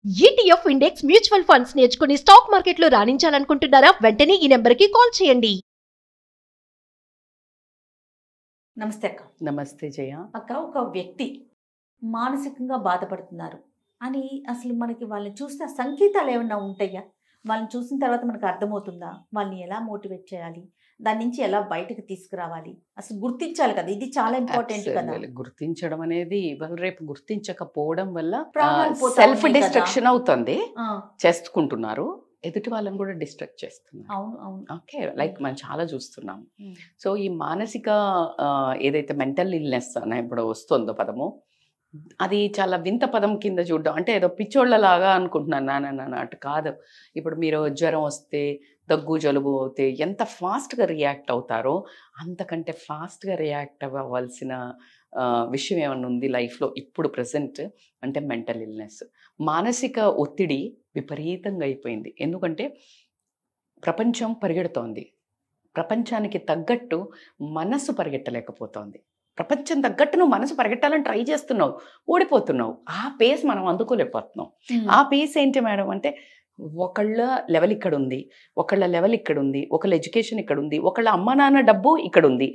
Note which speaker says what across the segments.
Speaker 1: ETF index mutual funds నేర్చుకుని stock మార్కెట్లో రాణించాలనుకుంటున్నారా? వెంటనే ఈ నెంబర్కి కాల్ చేయండి.
Speaker 2: నమస్తే అక్క.
Speaker 3: నమస్తే జయ.
Speaker 2: అక్క, ఒక వ్యక్తి మానసికంగా బాధపడుతున్నారు అని అసలు మనకి వాళ్ళని చూసిన సంకేతాలు ఏమన్నా ఉంటాయా? వాళ్ళని చూసిన తర్వాత మనకు అర్థమవుతుందా? వాళ్ళని ఎలా మోటివేట్ చేయాలి, దాని నుంచి ఎలా బయటకు తీసుకురావాలి, అసలు గుర్తించాలి కదా, ఇది చాలా ఇంపార్టెంట్ కదా.
Speaker 3: Absolutely. గుర్తించడం అనేది ఇవాళ రేపు గుర్తించకపోవడం వల్ల
Speaker 2: ప్రాణాలు పోతా
Speaker 3: సెల్ఫ్
Speaker 2: ఉన్నాయి కదా.
Speaker 3: డిస్ట్రక్షన్ అవుతుంది,
Speaker 2: ఆ,
Speaker 3: చేసుకుంటున్నారు, ఎదుటి వాళ్ళని కూడా డిస్ట్రక్ట్ చేస్తున్నారు.
Speaker 2: అవును అవును.
Speaker 3: ఓకే, లైక్ మనం చాలా చూస్తున్నాం.
Speaker 2: ఉమ్,
Speaker 3: సో ఈ మానసిక ఏదైతే మెంటల్ ఇల్నెస్ అని ఇప్పుడు వస్తుందో పదము, అది చాలా వింత పదం కింద చూడడం, అంటే ఏదో పిచ్చోళ్ళలాగా అనుకుంటున్నాను. నాన్న అటు కాదు. ఇప్పుడు మీరు జ్వరం వస్తే, దగ్గు జలుబు అవుతే ఎంత ఫాస్ట్గా రియాక్ట్ అవుతారో అంతకంటే ఫాస్ట్గా రియాక్ట్ అవ్వాల్సిన విషయం ఏమైనా ఉంది లైఫ్లో ఇప్పుడు ప్రజెంట్ అంటే మెంటల్ ఇల్నెస్. మానసిక ఒత్తిడి విపరీతంగా అయిపోయింది. ఎందుకంటే ప్రపంచం పరిగెడుతోంది, ప్రపంచానికి తగ్గట్టు మనస్సు పరిగెట్టలేకపోతోంది. ప్రపంచం తగ్గట్టు నువ్వు మనసు పరిగెట్టాలని ట్రై చేస్తున్నావు, ఓడిపోతున్నావు. ఆ పేస్ మనం అందుకోలేకపోతున్నాం. ఆ పేస్ ఏంటి మేడం అంటే, ఒకళ్ళ లెవెల్ ఇక్కడ ఉంది, ఒకళ్ళ లెవెల్ ఇక్కడ ఉంది, ఒకళ్ళ ఎడ్యుకేషన్ ఇక్కడ ఉంది, ఒకళ్ళ అమ్మ నాన్న డబ్బు ఇక్కడ ఉంది,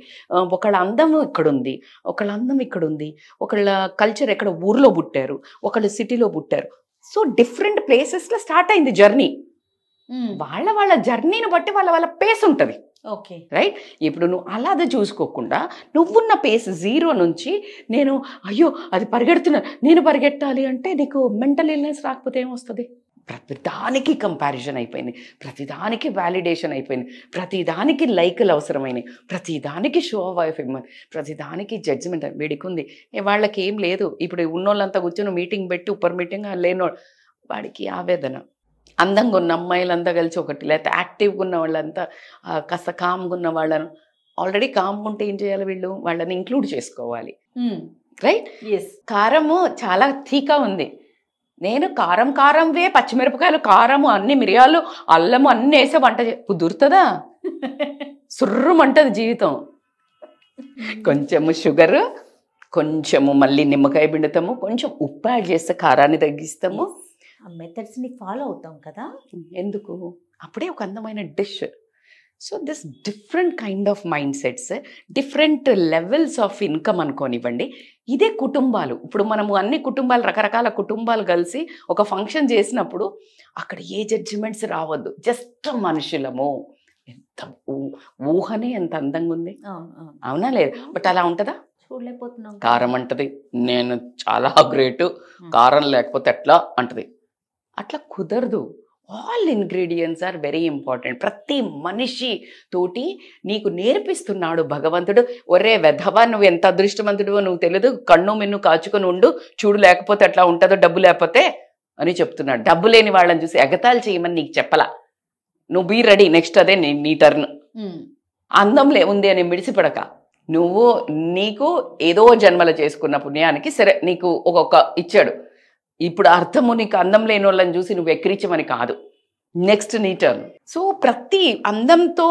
Speaker 3: ఒకళ్ళ అందం ఇక్కడ ఉంది, ఒకళ్ళ అందం ఇక్కడ ఉంది, ఒకళ్ళ కల్చర్ ఎక్కడ ఊర్లో పుట్టారు, ఒకళ్ళు సిటీలో పుట్టారు. సో డిఫరెంట్ ప్లేసెస్లో స్టార్ట్ అయింది జర్నీ. వాళ్ళ వాళ్ళ జర్నీని బట్టి వాళ్ళ వాళ్ళ పేస్ ఉంటుంది.
Speaker 2: Okay,
Speaker 3: right. ఇప్పుడు నువ్వు అలాగే చూసుకోకుండా నువ్వున్న పేస్ జీరో నుంచి నేను అయ్యో అది పరిగెడుతున్నా నేను పరిగెట్టాలి అంటే నీకు మెంటల్ ఇల్నెస్ రాకపోతే ఏమొస్తుంది? ప్రతిదానికి కంపారిజన్ అయిపోయింది, ప్రతిదానికి వ్యాలిడేషన్ అయిపోయింది, ప్రతిదానికి లైకులు అవసరమైనవి, ప్రతిదానికి షో ఆఫ్ ఇవ్వమని, ప్రతిదానికి జడ్జిమెంట్ వీడికి ఉంది, వాళ్ళకి ఏం లేదు. ఇప్పుడు ఉన్నోళ్ళంతా కూర్చొని మీటింగ్ పెట్టి ఉప్పర్ మీటింగ్ లేనోడు వాడికి ఆవేదన. అందంగా ఉన్న అమ్మాయిలంతా కలిసి ఒకటి, లేకపోతే యాక్టివ్గా ఉన్న వాళ్ళంతా కాస్త కామ్గా ఉన్న వాళ్ళను, ఆల్రెడీ కామ్గా ఉంటే ఏం చేయాలి, వీళ్ళు వాళ్ళని ఇంక్లూడ్ చేసుకోవాలి. రైట్.
Speaker 2: ఎస్.
Speaker 3: కారము చాలా తీకా ఉంది, నేను కారంవే పచ్చిమిరపకాయలు కారము అన్ని మిరియాలు అల్లము అన్ని వేసే వంట కుదురుతుందా? సుర్రమంటది జీవితం. కొంచెము షుగరు, కొంచెము మళ్ళీ నిమ్మకాయ పిండుతాము, కొంచెం ఉప్పు యాడ్ చేస్తే కారాన్ని తగ్గిస్తాము.
Speaker 2: ఆ మెథడ్స్ ని ఫాలో అవుతాం కదా.
Speaker 3: ఎందుకు? అప్పుడే ఒక అందమైన dish. So this different kind of mind sets, different levels of income అనుకోనివ్వండి. ఇదే కుటుంబాలు. ఇప్పుడు మనము అన్ని కుటుంబాలు, రకరకాల కుటుంబాలు కలిసి ఒక ఫంక్షన్ చేసినప్పుడు అక్కడ ఏ జడ్జిమెంట్స్ రావద్దు, జస్ట్ మనుషులము. ఎంత ఊహనే ఎంత అందంగా ఉంది, అవునా లేదు? బట్ అలా ఉంటుందా?
Speaker 2: చూడలేకపోతున్నాం.
Speaker 3: కారం అంటది నేను చాలా గ్రేటు, కారం లేకపోతే ఎట్లా అంటది. అట్లా కుదరదు. All ingredients are very important. ప్రతి మనిషి తోటి నీకు నేర్పిస్తున్నాడు భగవంతుడు. ఒరే వెధవా, నువ్వు ఎంత అదృష్టవంతుడివో నువ్వు తెలియదు, కన్ను మిన్ను కాచుకొని ఉండు, చూడు లేకపోతే ఎట్లా ఉంటుందో డబ్బు లేకపోతే అని చెప్తున్నాడు. డబ్బు లేని వాళ్ళని చూసి ఎగతాళి చేయమని నీకు చెప్పలా. నువ్వు బీ రెడీ, నెక్స్ట్ అదే నీ టర్న్. అందం ఉంది అని మిడిసిపడక, నువ్వు నీకు ఏదో జన్మల చేసుకున్న పుణ్యానికి సరే నీకు ఒక్కొక్క ఇచ్చాడు. ఇప్పుడు అర్థము నీకు అందం లేని వాళ్ళని చూసి నువ్వు ఎక్కిరించమని కాదు, నెక్స్ట్ నీ టర్న్. సో ప్రతి అందంతో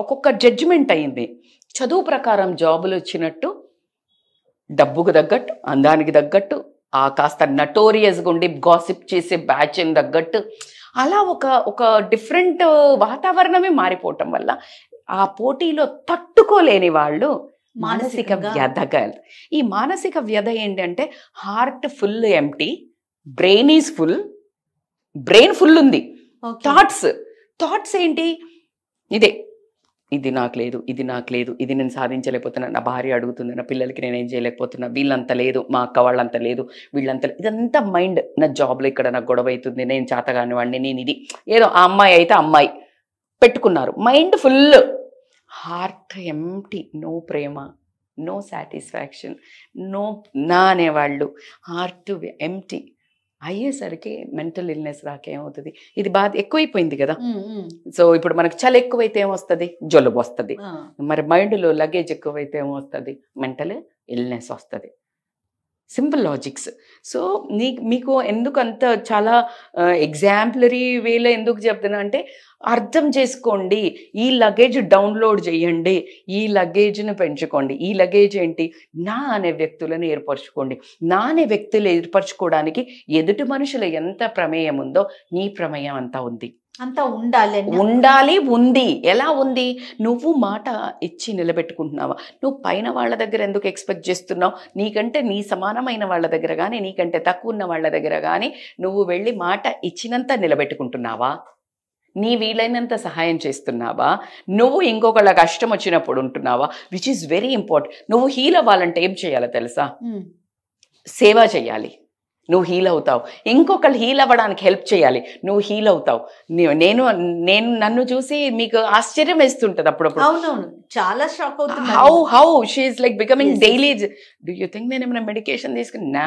Speaker 3: ఒక్కొక్క జడ్జిమెంట్ అయింది. చదువు ప్రకారం జాబులు వచ్చినట్టు, డబ్బుకు తగ్గట్టు, అందానికి తగ్గట్టు, ఆ కాస్త నటోరియస్గా ఉండి గాసిప్ చేసే బ్యాచ్ని తగ్గట్టు, అలా ఒక డిఫరెంట్ వాతావరణమే మారిపోవటం వల్ల ఆ పోటీలో తట్టుకోలేని వాళ్ళు మానసిక వ్యధగలరు. ఈ మానసిక వ్యధ ఏంటంటే, heart full empty, brain is full, brain full ఉంది, థాట్స్ ఏంటి, ఇది నాకు లేదు, ఇది నాకు లేదు, ఇది నేను సాధించలేకపోతున్నా, నా భార్య అడుగుతుంది, నా పిల్లలకి నేనేం చేయలేకపోతున్నా, వీళ్ళంత లేదు, మా అక్క వాళ్ళంత లేదు, వీళ్ళంత లేదు. ఇదంతా మైండ్. నా జాబ్లో ఇక్కడ నాకు గొడవ అవుతుంది, నేను చేతగాని వాడిని, నేను ఇది ఏదో, ఆ అమ్మాయి అయితే అమ్మాయి పెట్టుకున్నారు, mind full, heart empty, no ప్రేమ, నో సాటిస్ఫాక్షన్, నా అనేవాళ్ళు, హార్ట్ ఎంప్టీ అయ్యేసరికి మెంటల్ ఇల్నెస్ రాకేమవుతుంది, ఇది బాగా ఎక్కువైపోయింది కదా. సో ఇప్పుడు మనకు చలి ఎక్కువైతే ఏమొస్తుంది, జలుబు వస్తుంది. మరి మైండ్లో లగేజ్ ఎక్కువైతే ఏమొస్తుంది, మెంటల్ ఇల్నెస్ వస్తుంది. Simple logics. సో మీకు ఎందుకు అంత చాలా ఎగ్జాంపులరీ వేలో ఎందుకు చెప్తున్నా అంటే, అర్థం చేసుకోండి. ఈ లగేజ్ డౌన్లోడ్ చేయండి, ఈ లగేజ్ని పెంచుకోండి. ఈ లగేజ్ ఏంటి? నా అనే వ్యక్తులను ఏర్పరచుకోండి. నా అనే వ్యక్తులు ఏర్పరచుకోవడానికి ఎదుటి మనుషుల ఎంత ప్రమేయం ఉందో నీ ప్రమేయం అంతా ఉంది.
Speaker 2: అంతా ఉండాలి
Speaker 3: ఉంది. ఎలా ఉంది? నువ్వు మాట ఇచ్చి నిలబెట్టుకుంటున్నావా? నువ్వు పైన వాళ్ళ దగ్గర ఎందుకు ఎక్స్పెక్ట్ చేస్తున్నావు? నీకంటే నీ సమానమైన వాళ్ళ దగ్గర కానీ, నీకంటే తక్కువ ఉన్న వాళ్ళ దగ్గర కానీ నువ్వు వెళ్ళి మాట ఇచ్చినంత నిలబెట్టుకుంటున్నావా? నీ వీలైనంత సహాయం చేస్తున్నావా? నువ్వు ఇంకొకళ్ళ కష్టం వచ్చినప్పుడు ఉంటున్నావా? Which is very important. నువ్వు హీల్ అవ్వాలంటే ఏం చేయాలో తెలుసా? సేవ చేయాలి, నువ్వు హీల్ అవుతావు. ఇంకొకళ్ళు హీల్ అవ్వడానికి హెల్ప్ చేయాలి, నువ్వు హీల్ అవుతావు. నేను నన్ను చూసి మీకు ఆశ్చర్యం వేస్తుంటది అప్పుడప్పుడు.
Speaker 2: అవునవును, చాలా షాక్ అవుతుంది.
Speaker 3: How she is like becoming daily. Do you think నేను ఏమైనా మెడికేషన్ తీసుకున్నా?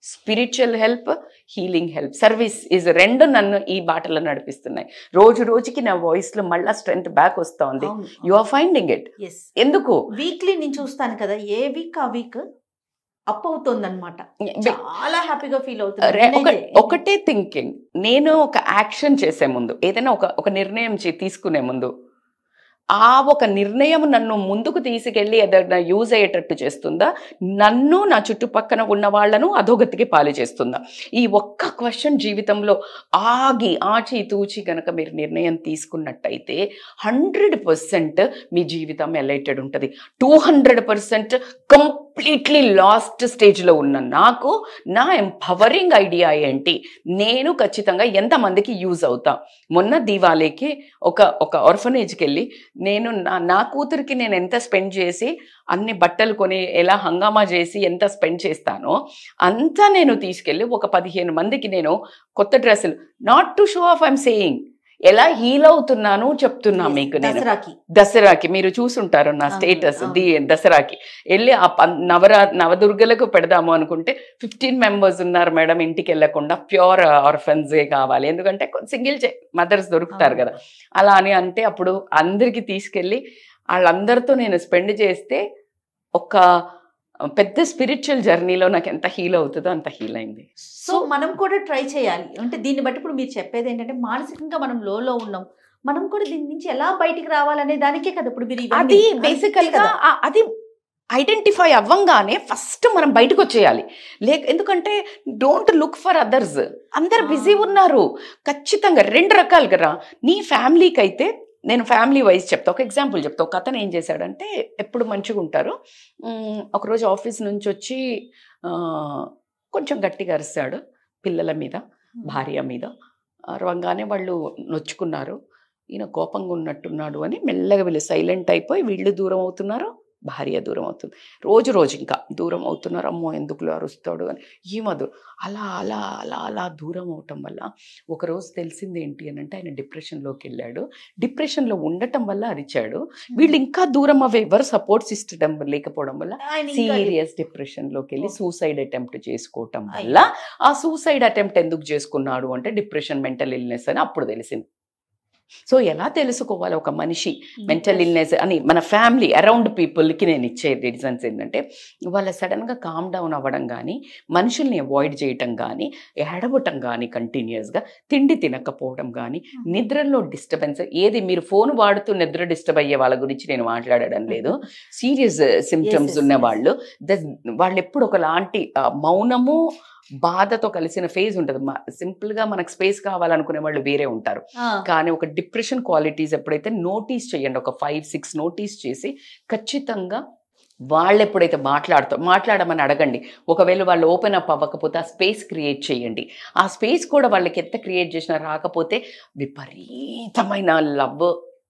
Speaker 3: Spiritual help, healing help, service is రెండు నన్ను ఈ బాటలో నడిపిస్తున్నాయి. రోజు రోజుకి నా వాయిస్ లో మళ్ళా స్ట్రెంగ్త్ బ్యాక్ వస్తా ఉంది. You are finding it. ఎందుకు?
Speaker 2: వీక్లీ నేను చూస్తాను కదా, ఏ వీక్ ఆ వీక్ అప్ అవుతుంది అనమాట. చాలా హ్యాపీగా ఫీల్ అవుతుంది.
Speaker 3: ఒకటే థింకింగ్, నేను ఒక యాక్షన్ చేసే ముందు, ఏదైనా ఒక నిర్ణయం తీసుకునే ముందు, ఆ ఒక నిర్ణయం నన్ను ముందుకు తీసుకెళ్ళి ఏదైనా యూజ్ అయ్యేటట్టు చేస్తుందా, నన్ను నా చుట్టుపక్కన ఉన్న వాళ్ళను అధోగతికి పాలు చేస్తుందా? ఈ ఒక్క క్వశ్చన్ జీవితంలో ఆచి తూచి కనుక మీరు నిర్ణయం తీసుకున్నట్టయితే 100% మీ జీవితం ఎలైటెడ్ ఉంటుంది. 200% కంప్లీట్లీ లాస్ట్ స్టేజ్లో ఉన్న నాకు నా ఎంపవరింగ్ ఐడియా ఏంటి, నేను ఖచ్చితంగా ఎంతమందికి యూజ్ అవుతా. మొన్న దీవాళీకి ఒక ఆర్ఫనేజ్కి వెళ్ళి నేను నా కూతురికి నేను ఎంత స్పెండ్ చేసి, అన్ని బట్టలు కొని ఎలా హంగామా చేసి ఎంత స్పెండ్ చేస్తానో అంతా నేను తీసుకెళ్ళి ఒక 15 మందికి నేను కొత్త డ్రెస్సులు, not to show off, I'm saying, ఎలా హీల్ అవుతున్నాను చెప్తున్నా మీకు. నేను దసరాకి మీరు చూసుంటారు నా స్టేటస్, దసరాకి వెళ్ళి ఆ నవదుర్గలకు పెడదాము అనుకుంటే 15 మెంబర్స్ ఉన్నారు మేడం, ఇంటికి వెళ్ళకుండా ప్యూర్ ఆర్ఫన్సే కావాలి, ఎందుకంటే సింగిల్ మదర్స్ దొరుకుతారు కదా. అలా అని అంటే అప్పుడు అందరికి తీసుకెళ్ళి వాళ్ళందరితో నేను స్పెండ్ చేస్తే ఒక పెద్ద స్పిరిచువల్ జర్నీలో నాకు ఎంత హీల్ అవుతుందో అంత హీల్ అయింది.
Speaker 2: సో మనం కూడా ట్రై చేయాలి. అంటే దీన్ని బట్టి ఇప్పుడు మీరు చెప్పేది ఏంటంటే, మానసికంగా మనం లోలో ఉన్నాం, మనం కూడా దీని నుంచి ఎలా బయటికి రావాలనే దానికే కదా ఇప్పుడు మీరు
Speaker 3: అది బేసికల్ గా అది ఐడెంటిఫై అవ్వంగానే ఫస్ట్ మనం బయటకు వచ్చేయాలి. ఎందుకంటే డోంట్ లుక్ ఫర్ అదర్స్. అందరు బిజీ ఉన్నారు. ఖచ్చితంగా 2 రకాలు కదా. నీ ఫ్యామిలీకి అయితే నేను ఫ్యామిలీ వైజ్ చెప్తా, ఒక ఎగ్జాంపుల్ చెప్తా. ఒక అతను ఏం చేశాడంటే, ఎప్పుడు మంచిగా ఉంటారు, ఒకరోజు ఆఫీస్ నుంచి వచ్చి కొంచెం గట్టిగా అరిశాడు పిల్లల మీద, భార్య మీద. అరవంగానే వాళ్ళు నొచ్చుకున్నారు. ఈయన కోపంగా ఉన్నట్టున్నాడు అని మెల్లగా వీళ్ళు సైలెంట్ అయిపోయి, వీళ్ళు దూరం అవుతున్నారు, భార్య దూరం అవుతుంది. రోజు రోజు ఇంకా దూరం అవుతున్నారు. అమ్మో ఎందుకులో అరుస్తాడు అని ఏమదు. అలా అలా అలా అలా దూరం అవటం వల్ల ఒకరోజు తెలిసింది ఏంటి అని అంటే, ఆయన డిప్రెషన్లోకి వెళ్ళాడు. డిప్రెషన్లో ఉండటం వల్ల అరిచాడు. వీళ్ళు ఇంకా దూరం అవ్వే, ఎవరు సపోర్ట్ సిస్టమ్ లేకపోవడం వల్ల సీరియస్ డిప్రెషన్లోకి వెళ్ళి సూసైడ్ అటెంప్ట్ చేసుకోవటం వల్ల, ఆ సూసైడ్ అటెంప్ట్ ఎందుకు చేసుకున్నాడు అంటే డిప్రెషన్, మెంటల్ ఇల్నెస్ అని అప్పుడు తెలిసింది. సో ఎలా తెలుసుకోవాలి ఒక మనిషి మెంటల్ ఇల్నెస్ అని? మన ఫ్యామిలీ అరౌండ్ పీపుల్కి నేను ఇచ్చే రీజన్స్ ఏంటంటే, వాళ్ళ సడన్గా కామ్ డౌన్ అవ్వడం కానీ, మనుషుల్ని అవాయిడ్ చేయటం కానీ, ఏడవటం కానీ, కంటిన్యూస్గా తిండి తినకపోవడం కానీ, నిద్రలో డిస్టర్బెన్స్. ఏది మీరు ఫోన్ వాడుతూ నిద్ర డిస్టర్బ్ అయ్యే వాళ్ళ గురించి నేను మాట్లాడడం లేదు. సీరియస్ సిమ్టమ్స్ ఉన్న వాళ్ళు ఎప్పుడు ఒకలాంటి మౌనము, బాధతో కలిసిన ఫేజ్ ఉంటుంది. సింపుల్గా మనకు స్పేస్ కావాలనుకునే వాళ్ళు వేరే ఉంటారు. కానీ ఒక డిప్రెషన్ క్వాలిటీస్ ఎప్పుడైతే నోటీస్ చేయండి, ఒక 5-6 నోటీస్ చేసి ఖచ్చితంగా వాళ్ళు ఎప్పుడైతే మాట్లాడమని అడగండి. ఒకవేళ వాళ్ళు ఓపెన్ అప్ అవ్వకపోతే ఆ స్పేస్ క్రియేట్ చేయండి. ఆ స్పేస్ కూడా వాళ్ళకి ఎంత క్రియేట్ చేసినా రాకపోతే విపరీతమైన లవ్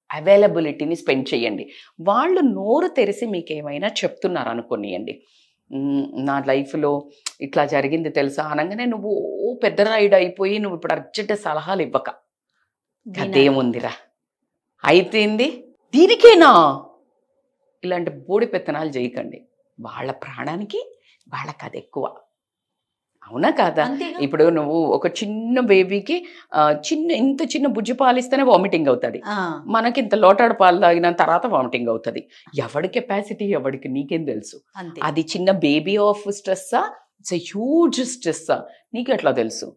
Speaker 3: అవైలబిలిటీని స్పెండ్ చేయండి. వాళ్ళు నోరు తెరిసి మీకు ఏమైనా చెప్తున్నారు అనుకోనియండి, నా లైఫ్లో ఇట్లా జరిగింది తెలుసా అనగానే నువ్వు పెద్ద రైడ్ అయిపోయి నువ్వు ఇప్పుడు అర్జెంట్ సలహాలు ఇవ్వక, అదేముందిరా అయితేంది దీనికేనా, ఇలాంటి బోడి పెత్తనాలు చేయకండి. వాళ్ళ ప్రాణానికి వాళ్ళకి అది ఎక్కువ. అవునా కాదా? ఇప్పుడు నువ్వు ఒక చిన్న బేబీకి ఇంత చిన్న బుజ్జి పాలు ఇస్తేనే వామిటింగ్ అవుతుంది. మనకి ఇంత లోటాడు పాలు తాగిన తర్వాత వామిటింగ్ అవుతుంది. ఎవడి కెపాసిటీ ఎవడికి నీకేం తెలుసు? అది చిన్న బేబీ ఆఫ్ స్ట్రెస్సా, ఇట్స్ ఎ హ్యూజ్ స్ట్రెస్. నీకు ఎట్లా తెలుసు?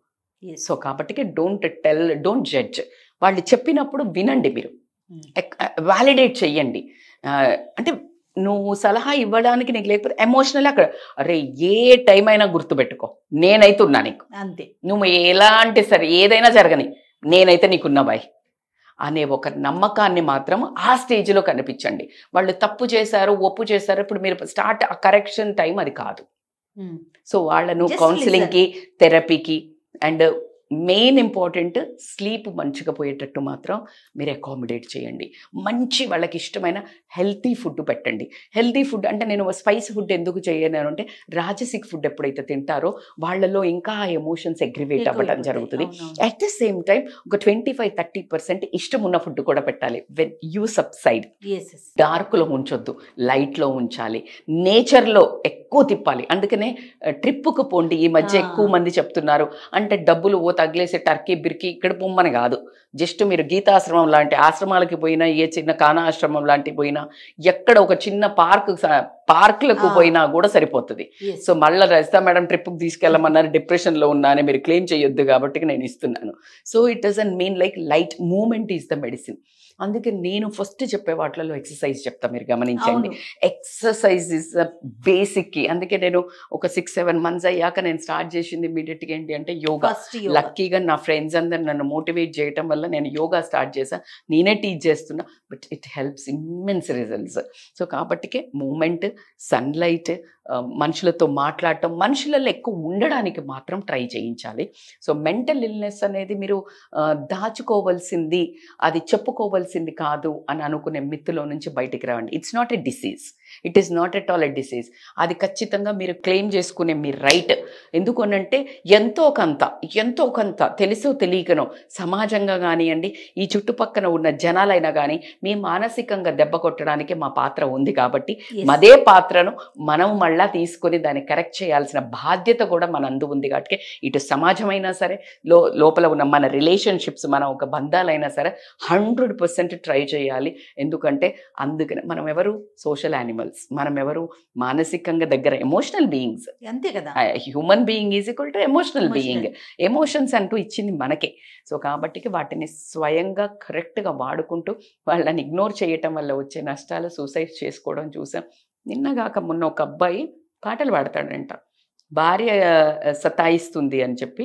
Speaker 3: సో కాబట్టి డోంట్ జడ్జ్. వాళ్ళు చెప్పినప్పుడు వినండి, మీరు వ్యాలిడేట్ చెయ్యండి. అంటే నువ్వు సలహా ఇవ్వడానికి నీకు లేకపోతే ఎమోషనల్ అక్కడ అరే ఏ టైం అయినా గుర్తుపెట్టుకో, నేనైతే ఉన్నా నీకు,
Speaker 2: అంతే.
Speaker 3: నువ్వు ఎలాంటి సరే ఏదైనా జరగని నేనైతే నీకున్నా బాయ్ అనే ఒక నమ్మకాన్ని మాత్రం ఆ స్టేజ్లో కనిపించండి. వాళ్ళు తప్పు చేశారు, ఒప్పు చేశారు, ఇప్పుడు మీరు స్టార్ట్ ఆ కరెక్షన్ టైం అది కాదు. సో వాళ్ళను కౌన్సిలింగ్కి, థెరపీకి అండ్ మెయిన్ ఇంపార్టెంట్ స్లీప్ మంచిగా పోయేటట్టు మాత్రం మీరు అకామిడేట్ చేయండి. మంచి వాళ్ళకి ఇష్టమైన హెల్తీ ఫుడ్ పెట్టండి. హెల్తీ ఫుడ్ అంటే నేను స్పైసీ ఫుడ్ ఎందుకు చేయను అంటే రాజసిక్ ఫుడ్ ఎప్పుడైతే తింటారో వాళ్ళలో ఇంకా ఎమోషన్స్ అగ్రివేట్ అవ్వడం జరుగుతుంది. అట్ ద సేమ్ టైం ఒక 25-30% ఇష్టం ఉన్న ఫుడ్ కూడా పెట్టాలి. వెన్ యూ సబ్సైడ్, డార్క్లో ఉంచొద్దు, లైట్లో ఉంచాలి, నేచర్లో ఎక్కువ తిప్పాలి. అందుకనే ట్రిప్పుకు పోండి ఈ మధ్య ఎక్కువ మంది చెప్తున్నారు. అంటే డబ్బులు తగిలేసే టర్కీ బిర్కీ ఇక్కడ పొమ్మని కాదు, జస్ట్ మీరు గీతాశ్రమం లాంటి ఆశ్రమాలకి పోయినా, ఏ చిన్న కానా ఆశ్రమం లాంటి పోయినా, ఎక్కడ ఒక చిన్న పార్కులకు పోయినా కూడా సరిపోతుంది. సో మళ్ళీ రజిత మేడం ట్రిప్కి తీసుకెళ్ళమన్నారు, డిప్రెషన్లో ఉన్నా అని మీరు క్లెయిమ్ చేయొద్దు కాబట్టి నేను ఇస్తున్నాను. So it doesn't mean like light movement is the medicine. అందుకే నేను ఫస్ట్ చెప్పే వాటిలలో ఎక్సర్సైజ్ చెప్తా, మీరు గమనించండి. ఎక్సర్సైజ్ ఇస్ బేసిక్ కి. అందుకే నేను ఒక 6-7 months అయ్యాక నేను స్టార్ట్ చేసింది ఇమీడియట్గా ఏంటి అంటే యోగా. లక్కీగా నా ఫ్రెండ్స్ అందరు నన్ను మోటివేట్ చేయటం వల్ల నేను యోగా స్టార్ట్ చేశాను. నేనే టీచ్ చేస్తున్నా, but it helps immense results. So కాబట్టికే మూమెంట్, సన్లైట్, మనుషులతో మాట్లాడటం, మనుషులలో ఎక్కువ ఉండడానికి మాత్రం ట్రై చేయించాలి. సో మెంటల్ ఇల్నెస్ అనేది మీరు దాచుకోవాల్సింది, అది చెప్పుకోవాల్సింది కాదు అని అనుకునే మిత్తులో నుంచి బయటికి రావండి. It's not a disease, it is not at all a disease. అది ఖచ్చితంగా మీరు క్లెయిమ్ చేసుకునే మీ రైట్. ఎందుకు అనంటే ఎంతో కొంత తెలుసో తెలియకనో సమాజంగా కానివ్వండి, ఈ చుట్టుపక్కల ఉన్న జనాలైనా కానీ మీ మానసికంగా దెబ్బ కొట్టడానికి మా పాత్ర ఉంది. కాబట్టి అదే పాత్రను మనం మళ్ళా తీసుకొని దాన్ని కరెక్ట్ చేయాల్సిన బాధ్యత కూడా మన అందు ఉంది. కాబట్టి ఇటు సమాజమైనా సరే, లోపల ఉన్న మన రిలేషన్షిప్స్, మన ఒక బంధాలైనా సరే 100% ట్రై చేయాలి. ఎందుకంటే అందుకనే మనం ఎవరు సోషల్ యానిమల్స్, మనం ఎవరు మానసికంగా దగ్గర ఎమోషనల్ బీయింగ్స్.
Speaker 2: అంతే కదా,
Speaker 3: human being is equal to emotional being. Emotions అంటూ ఇచ్చింది మనకే. సో కాబట్టి వాటిని స్వయంగా కరెక్ట్గా వాడుకుంటూ వాళ్ళని ఇగ్నోర్ చేయటం వల్ల వచ్చే నష్టాలు, సూసైడ్ చేసుకోవడం చూసాం. నిన్నగాక మొన్న ఒక అబ్బాయి పాటలు పాడతాడంట, భార్య సతాయిస్తుంది అని చెప్పి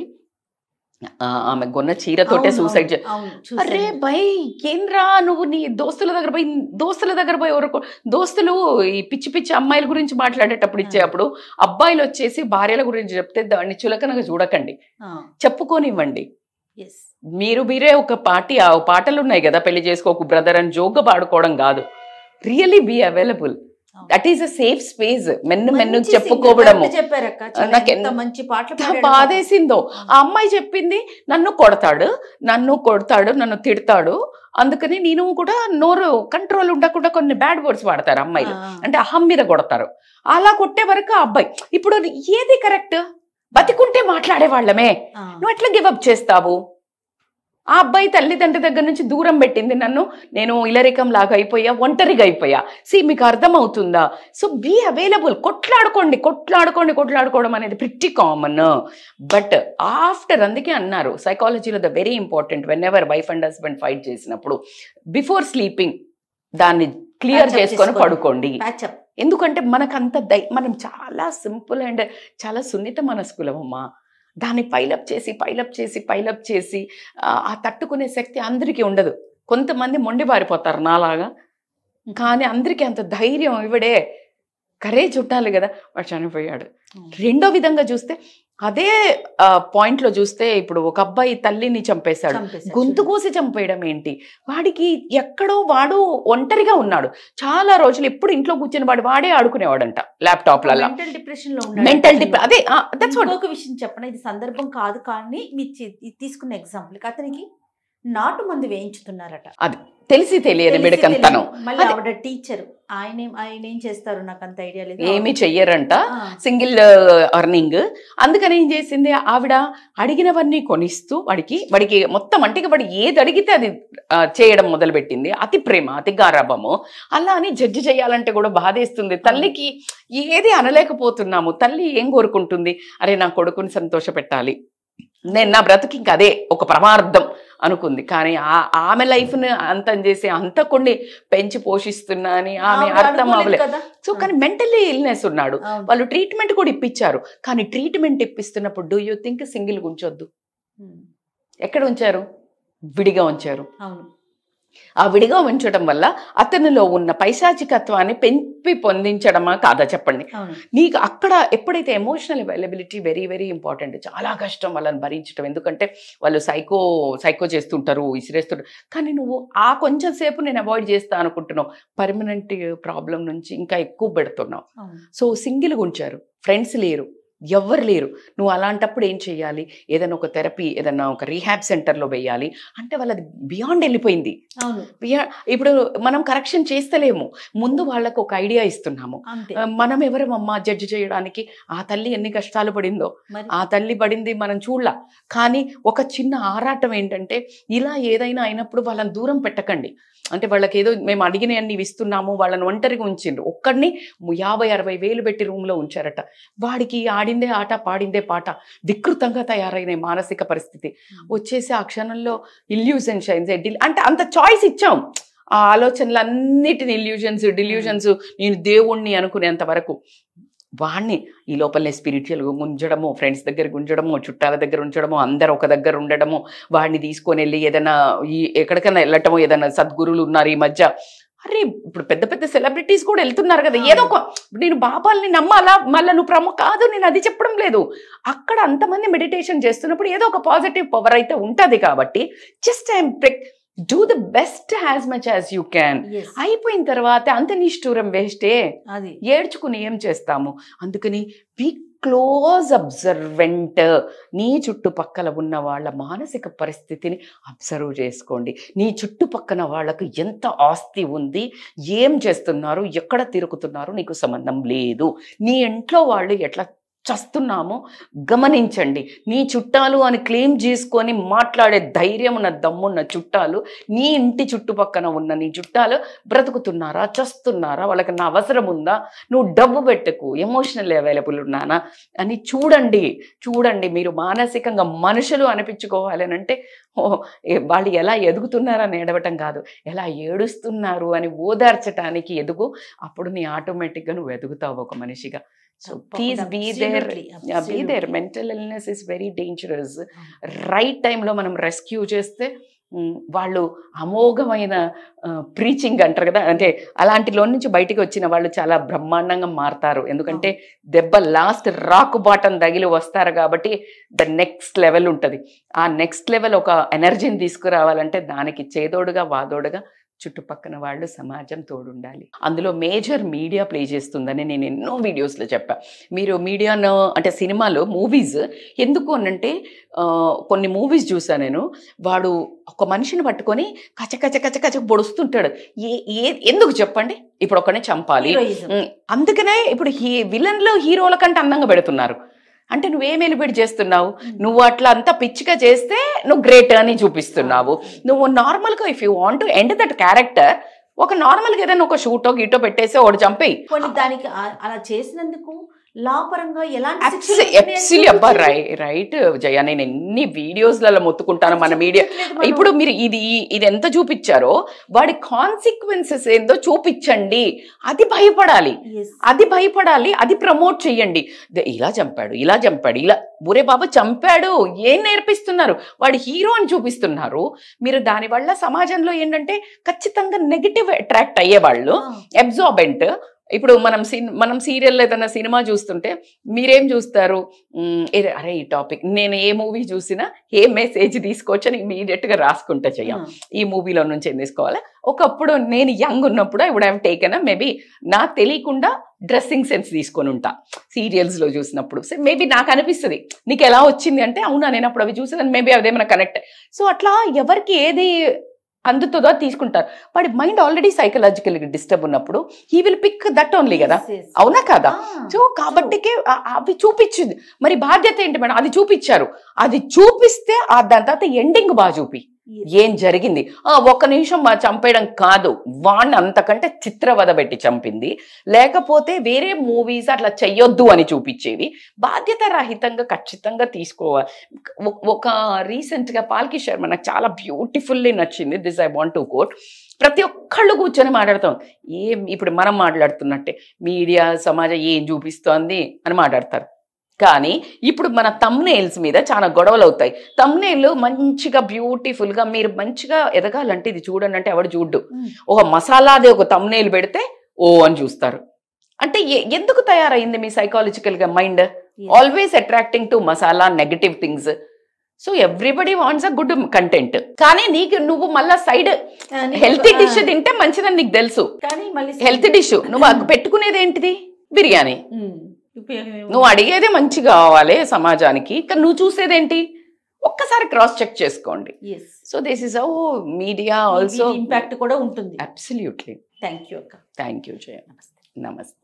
Speaker 3: ఆమె కొన్న చీరతోటే సూసైడ్. అరే బై ఏంద్రా నువ్వు నీ దోస్తుల దగ్గర పోయి దోస్తులు ఈ పిచ్చి పిచ్చి అమ్మాయిల గురించి మాట్లాడేటప్పుడు ఇచ్చేటప్పుడు అబ్బాయిలు వచ్చేసి భార్యల గురించి చెప్తే దాన్ని చులకనగా చూడకండి, చెప్పుకోనివ్వండి. మీరే ఒక పాటలు ఉన్నాయి కదా, పెళ్లి చేసుకోకు బ్రదర్ అని జోక్గా పాడుకోవడం కాదు. Really be available. That is a safe space. మెన్ను చెప్పుకోవడము. నాకు ఎంత బాధేసిందో. ఆ అమ్మాయి చెప్పింది నన్ను కొడతాడు, నన్ను తిడతాడు, అందుకని నేను కూడా నోరు కంట్రోల్ ఉండకుండా కొన్ని బ్యాడ్ వర్డ్స్ వాడతారు అమ్మాయిలు. అంటే అహం మీద కొడతారు. అలా కొట్టే వరకు ఆ అబ్బాయి ఇప్పుడు ఏది కరెక్ట్? బతికుంటే మాట్లాడే వాళ్ళమే, నువ్వు ఎట్లా గివప్ చేస్తావు? ఆ అబ్బాయి తల్లిదండ్రి దగ్గర నుంచి దూరం పెట్టింది నన్ను, నేను ఇలరికం లాగా అయిపోయా, ఒంటరిగా అయిపోయా. మీకు అర్థమవుతుందా? So be available. కొట్లాడుకోవడం అనేది ప్రిట్టి కామన్. బట్ ఆఫ్టర్, అందుకే అన్నారు సైకాలజీలో the very important, whenever wife and husband fight చేసినప్పుడు బిఫోర్ స్లీపింగ్ దాన్ని క్లియర్ చేసుకొని పడుకోండి. ఎందుకంటే మనకంత మనం చాలా సింపుల్ అండ్ చాలా సున్నిత మనస్కులమమ్మా. దాన్ని పైలప్ చేసి ఆ తట్టుకునే శక్తి అందరికీ ఉండదు. కొంతమంది మొండి బారిపోతారు నాలాగా, కానీ అందరికీ అంత ధైర్యం ఇవ్వడే, కరేజ్ ఉండాలి కదా. వాడు చనిపోయాడు. రెండో విధంగా చూస్తే అదే పాయింట్లో చూస్తే ఇప్పుడు ఒక అబ్బాయి తల్లిని చంపేశాడు, గొంతు కోసి చంపేయడం ఏంటి? వాడికి ఎక్కడో వాడు ఒంటరిగా ఉన్నాడు చాలా రోజులు, ఎప్పుడు ఇంట్లో కూర్చొని వాడే ఆడుకునేవాడంట ల్యాప్టాప్లలో. మెంటల్ అదే
Speaker 2: ఒక విషయం చెప్పండి, ఇది సందర్భం కాదు కానీ మీరు తీసుకున్న ఎగ్జాంపుల్, అతనికి నాటు మందు వేయించుతున్నారట.
Speaker 3: అది తెలియదు మెడికల్తనం.
Speaker 2: మళ్ళీ ఆవిడ టీచర్, ఆయన ఏం చేస్తారు నాకు అంత ఐడియా లేదు.
Speaker 3: ఏమి చెయ్యరంట, సింగిల్ అర్నింగ్. అందుకని ఏం చేసింది ఆవిడ, అడిగినవన్నీ కొనిస్తూ వాడికి మొత్తం అంటే వాడు ఏది అడిగితే అది చేయడం మొదలుపెట్టింది. అతి ప్రేమ, అతి గారాభము. అలా అని జడ్జి చేయాలంటే కూడా బాధేస్తుంది. తల్లికి ఏది అనలేకపోతున్నాము. తల్లి ఏం కోరుకుంటుంది, అరే నా కొడుకుని సంతోష పెట్టాలి, నేను నా బ్రతుకి ఇంకా అదే ఒక పరమార్థం అనుకుంది. కానీ ఆమె లైఫ్ని అంతం చేసి అంత కొన్ని పెంచి పోషిస్తున్నా అని ఆమె అర్థం అవ్వలేదు. సో కానీ మెంటల్లీ ఇల్నెస్ ఉన్నాడు. వాళ్ళు ట్రీట్మెంట్ కూడా ఇప్పించారు. కానీ ట్రీట్మెంట్ ఇప్పిస్తున్నప్పుడు డూ యూ థింక్ సింగిల్గా ఉంచొద్దు? ఎక్కడ ఉంచారు? విడిగా ఉంచారు. ఆ విడిగా ఉంచడం వల్ల అతనిలో ఉన్న పైశాచికత్వాన్ని పెంపి పొందించడమా కాదా చెప్పండి? నీకు అక్కడ ఎప్పుడైతే emotional availability very very important. చాలా కష్టం వాళ్ళని భరించడం, ఎందుకంటే వాళ్ళు సైకో చేస్తుంటారు, ఇసిరేస్తుంటారు. కానీ నువ్వు ఆ కొంచెం సేపు నేను అవాయిడ్ చేస్తా అనుకుంటున్నావు, పర్మనెంట్ ప్రాబ్లం నుంచి ఇంకా ఎక్కువ పెడుతున్నావు. సో సింగిల్గా ఉంచారు, ఫ్రెండ్స్ లేరు, ఎవ్వరు లేరు. నువ్వు అలాంటప్పుడు ఏం చేయాలి? ఏదైనా ఒక థెరపీ, ఏదైనా ఒక రీహాబ్ సెంటర్లో వేయాలి. అంటే వాళ్ళది బియాండ్ వెళ్ళిపోయింది. ఇప్పుడు మనం కరెక్షన్ చేస్తలేము, ముందు వాళ్ళకు ఒక ఐడియా ఇస్తున్నాము. మనం ఎవరమమ్మా జడ్జి చేయడానికి? ఆ తల్లి ఎన్ని కష్టాలు పడిందో, ఆ తల్లి పడింది మనం చూడలా. కానీ ఒక చిన్న ఆరాటం ఏంటంటే, ఇలా ఏదైనా అయినప్పుడు వాళ్ళని దూరం పెట్టకండి. అంటే వాళ్ళకి ఏదో మేము అడిగినవన్నీ ఇస్తున్నాము, వాళ్ళని ఒంటరిగా ఉంచిండ్రు. ఒక్కడిని 50-60 వేలు పెట్టి రూమ్లో ఉంచారట. వాడికి ఆడిందే ఆట, పాడిందే పాట, వికృతంగా తయారైన మానసిక పరిస్థితి వచ్చేసి ఆ క్షణంలో ఇల్యూజన్స్ అంటే అంత చాయిస్ ఇచ్చాం. ఆ ఆలోచనలన్నిటిని డిల్యూజన్స్, నేను దేవుణ్ణి అనుకునేంత వరకు వాడిని ఈ లోపలనే స్పిరిచువల్గా ఉంచడము, ఫ్రెండ్స్ దగ్గర ఉంచడము, చుట్టాల దగ్గర ఉంచడము, అందరు ఒక దగ్గర ఉండడము, వాడిని తీసుకొని వెళ్ళి ఏదైనా ఎక్కడికైనా వెళ్ళటము. ఏదైనా సద్గురువులు ఉన్నారు ఈ మధ్య. అరే ఇప్పుడు పెద్ద పెద్ద సెలబ్రిటీస్ కూడా వెళ్తున్నారు కదా. ఏదో ఒక, నేను బాబాల్ని నమ్మాలా, మళ్ళీ నువ్వు ప్రముఖ కాదు, నేను అది చెప్పడం లేదు. అక్కడ అంతమంది మెడిటేషన్ చేస్తున్నప్పుడు ఏదో ఒక పాజిటివ్ పవర్ అయితే ఉంటుంది. కాబట్టి just do the best as much as you can. అయిపోయిన తర్వాత అంత నిష్ఠూరం వేస్టే, ఏడ్చుకుని ఏం చేస్తాము? అందుకని బీ క్లోజ్ అబ్జర్వెంట్. నీ చుట్టుపక్కల ఉన్న వాళ్ళ మానసిక పరిస్థితిని అబ్జర్వ్ చేసుకోండి. నీ చుట్టుపక్కన వాళ్ళకు ఎంత ఆస్తి ఉంది, ఏం చేస్తున్నారు, ఎక్కడ తిరుగుతున్నారు, నీకు సంబంధం లేదు. నీ ఇంట్లో వాళ్ళు ఎట్లా చస్తున్నామో గమనించండి. నీ చుట్టాలు అని క్లెయిమ్ చేసుకొని మాట్లాడే ధైర్యం ఉన్న దమ్మున్న చుట్టాలు, నీ ఇంటి చుట్టుపక్కన ఉన్న నీ చుట్టాలు బ్రతుకుతున్నారా, చస్తున్నారా, వాళ్ళకి నా అవసరం ఉందా, నువ్వు డబ్బు పెట్టకు, ఎమోషనల్ అవైలబుల్ ఉన్నానా అని చూడండి. మీరు మానసికంగా మనుషులు అనిపించుకోవాలి అని అంటే వాళ్ళు ఎలా ఎదుగుతున్నారని ఏడవటం కాదు, ఎలా ఏడుస్తున్నారు అని ఓదార్చడానికి ఎదుగు. అప్పుడు నీ ఆటోమేటిక్గా నువ్వు ఎదుగుతావు ఒక మనిషిగా. So please be there. Be there. Mental illness is very dangerous. Right time లో మనం రెస్క్యూ చేస్తే వాళ్ళు అమోఘమైన ప్రీచింగ్ అంటారు కదా, అంటే అలాంటిలో నుంచి బయటికి వచ్చిన వాళ్ళు చాలా బ్రహ్మాండంగా మారుతారు. ఎందుకంటే దెబ్బ లాస్ట్ రాకు బాటం తగిలి వస్తారు కాబట్టి ద నెక్స్ట్ లెవెల్ ఉంటుంది. ఆ నెక్స్ట్ లెవెల్ ఒక ఎనర్జీని తీసుకురావాలంటే దానికి చేదోడుగా వాదోడుగా చుట్టుపక్కన వాళ్ళు, సమాజం తోడుండాలి. అందులో మేజర్ మీడియా ప్లే చేస్తుందని నేను ఎన్నో వీడియోస్లో చెప్పా. మీరు మీడియాను అంటే సినిమాలో మూవీస్ ఎందుకు అనంటే, కొన్ని మూవీస్ చూసా నేను, వాడు ఒక మనిషిని పట్టుకొని కచ పొడుస్తుంటాడు. ఎందుకు చెప్పండి? ఇప్పుడు ఒకనే చంపాలి, అందుకనే ఇప్పుడు విలన్లో హీరోల కంటే అందంగా పెడుతున్నారు. అంటే నువ్వేం ఎలిబిట్ చేస్తున్నావు? నువ్వు అట్లా అంతా పిచ్చిగా చేస్తే నువ్వు గ్రేట్ అని చూపిస్తున్నావు. నువ్వు నార్మల్గా if you want to end that character, ఒక నార్మల్గా ఏదైనా ఒక షూటో గీటో పెట్టేసి ఒకటి చంపేయి.
Speaker 2: దానికి అలా చేసినందుకు లాపరంగా
Speaker 3: రైట్ జయ, నేను ఎన్ని వీడియోస్లలో మొత్తుకుంటాను మన మీడియా. ఇప్పుడు మీరు ఇది ఎంత చూపించారో వాడి కాన్సిక్వెన్సెస్ ఏందో చూపించండి. అది భయపడాలి, అది ప్రమోట్ చెయ్యండి. ఇలా చంపాడు, ఇలా బురే బాబు చంపాడు, ఏం నేర్పిస్తున్నారు? వాడి హీరో అని చూపిస్తున్నారు. మీరు దానివల్ల సమాజంలో ఏంటంటే ఖచ్చితంగా నెగిటివ్ అట్రాక్ట్ అయ్యేవాళ్ళు, అబ్జార్బెంట్. ఇప్పుడు మనం సీరియల్ ఏదైనా సినిమా చూస్తుంటే మీరేం చూస్తారు? అరే ఈ టాపిక్, నేను ఏ మూవీ చూసినా ఏ మెసేజ్ తీసుకోవచ్చని ఇమీడియట్గా రాసుకుంటా చెయ్యం. ఈ మూవీలో నుంచి ఏం తీసుకోవాలి? ఒకప్పుడు నేను యంగ్ ఉన్నప్పుడు I would have taken maybe నాకు తెలియకుండా డ్రెస్సింగ్ సెన్స్ తీసుకొని ఉంటా సీరియల్స్లో చూసినప్పుడు. సో మేబీ నాకు అనిపిస్తుంది నీకు ఎలా వచ్చింది అంటే, అవునా నేను అప్పుడు అవి చూసేదాన్ని, మేబీ అదేమైనా కనెక్ట్. సో అట్లా ఎవరికి ఏది అందుతుందో తీసుకుంటారు. వాడి మైండ్ ఆల్రెడీ సైకలాజికల్ డిస్టర్బ్ ఉన్నప్పుడు he will pick that only కదా, అవునా కదా? సో కాబట్టికే అవి చూపించింది. మరి బాధ్యత ఏంటి మేడం? అది చూపించారు, అది చూపిస్తే దాని తర్వాత ఎండింగ్ బాగా చూపి ఏం జరిగింది. ఒక్క నిమిషం చంపేయడం కాదు, వాడిని అంతకంటే చిత్రవద పెట్టి చంపింది, లేకపోతే వేరే మూవీస్ అట్లా చెయ్యొద్దు అని చూపించేవి. బాధ్యత రహితంగా ఖచ్చితంగా తీసుకోవాలి. ఒక రీసెంట్ గా పాల్కి శర్మ నాకు చాలా బ్యూటిఫుల్లీ నచ్చింది. This I want to quote. ప్రతి ఒక్కళ్ళు కూర్చొని మాట్లాడతాం, ఇప్పుడు మనం మాట్లాడుతున్నట్టే మీడియా సమాజం ఏం చూపిస్తోంది అని మాట్లాడతారు. కానీ ఇప్పుడు మన థంబ్నెయిల్స్ మీద చాలా గొడవలు అవుతాయి. థంబ్నెయిల్ మంచిగా బ్యూటిఫుల్ గా మీరు మంచిగా ఎదగాలంటే ఇది చూడండి అంటే ఎవడు చూడ్డు. ఒక మసాలాది ఒక థంబ్నెయిల్ పెడితే ఓ అని చూస్తారు. అంటే ఎందుకు తయారైంది మీ సైకాలజికల్ గా mind? Always attracting to masala, negative things. So everybody wants a good content. కానీ నువ్వు మళ్ళా సైడ్ హెల్తీ డిష్ తింటే మంచిదని నీకు తెలుసు. హెల్తీ డిష్ నువ్వు పెట్టుకునేది ఏంటిది? బిర్యానీ. నువ్వు అడిగేదే మంచి కావాలి సమాజానికి, కానీ నువ్వు చూసేదేంటి? ఒక్కసారి క్రాస్ చెక్ చేసుకోండి. So this is how media also
Speaker 2: impact కూడా ఉంటుంది.
Speaker 3: అబ్సల్యూట్లీ.
Speaker 2: థ్యాంక్ యూ అక్క.
Speaker 3: థ్యాంక్ యూ జయ. నమస్తే.